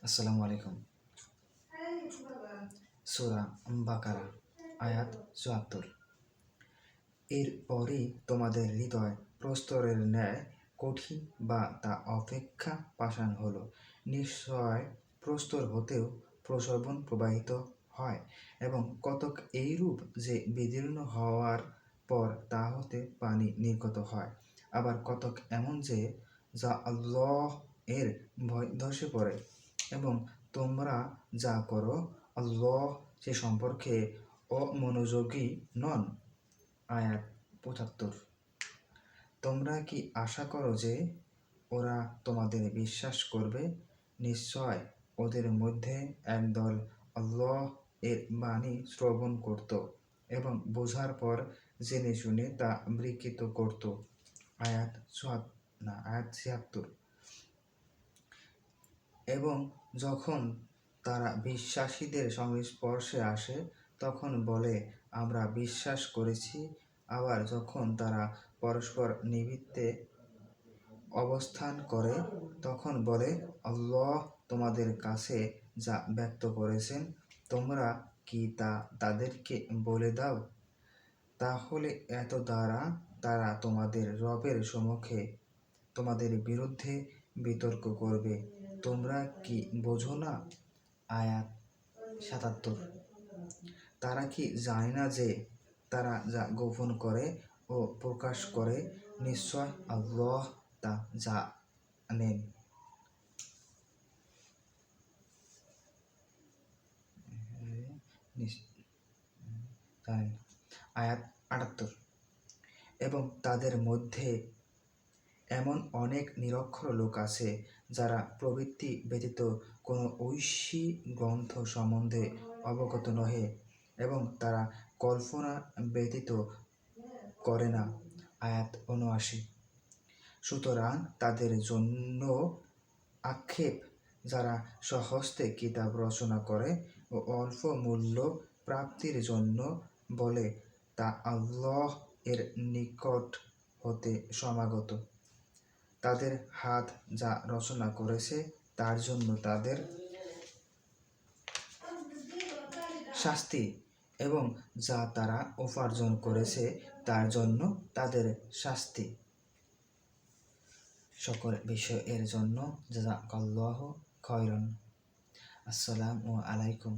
আসসালামু আলাইকুম। সূরা বাকারা আয়াত ৭৪। এরপরই তোমাদের হৃদয় প্রস্তরের ন্যায় কঠিন বা তা অপেক্ষা পাষাণ হল। নিশ্চয় প্রস্তর হতেও প্রস্রবণ প্রবাহিত হয় এবং কতক এইরূপ যে বিদীর্ণ হওয়ার পর তা হতে পানি নির্গত হয়, আবার কতক এমন যে যা আল্লাহ এর ভয় ধসে পড়ে। এবং তোমরা যা করো আল্লাহ সে সম্পর্কে অমনোযোগী নন। আয়াত ৭৫। তোমরা কি আশা করো যে ওরা তোমাদের বিশ্বাস করবে? নিশ্চয় ওদের মধ্যে একদল আল্লাহ এর বাণী শ্রবণ করত এবং বোঝার পর জেনে শুনে তা বিকৃত করত। আয়াত ৭৬। এবং যখন তারা বিশ্বাসীদের সংস্পর্শে আসে তখন বলে, আমরা বিশ্বাস করেছি। আবার যখন তারা পরস্পর নিবৃত্তে অবস্থান করে তখন বলে, আল্লাহ তোমাদের কাছে যা ব্যক্ত করেছেন তোমরা কি তা তাদেরকে বলে দাও। তাহলে এত দ্বারা তারা তোমাদের রবের সম্মুখে তোমাদের বিরুদ্ধে বিতর্ক করবে। তোমরা কি বোঝো না? আয়াত ৭৭। তারা কি জানে না যে তারা যা গোপন করে ও প্রকাশ করে নিশ্চয় আল্লাহ তা জানেন। আয়াত ৭৮। এবং তাদের মধ্যে এমন অনেক নিরক্ষর লোক আছে যারা প্রবৃত্তি ব্যতীত কোনো ঐশী গ্রন্থ সম্বন্ধে অবগত নহে এবং তারা কল্পনা ব্যতীত করে না। আয়াত ৭৯। সুতরাং তাদের জন্য আক্ষেপ যারা স্বহস্তে কিতাব রচনা করে ও অল্প মূল্য প্রাপ্তির জন্য বলে তা আল্লাহ এর নিকট হতে সমাগত। তাদের হাত যা রচনা করেছে তার জন্য তাদের শাস্তি এবং যা তারা উপার্জন করেছে তার জন্য তাদের শাস্তি। সকল বিষয়ের জন্য জাযাকাল্লাহু খায়রান। আসসালামু আলাইকুম।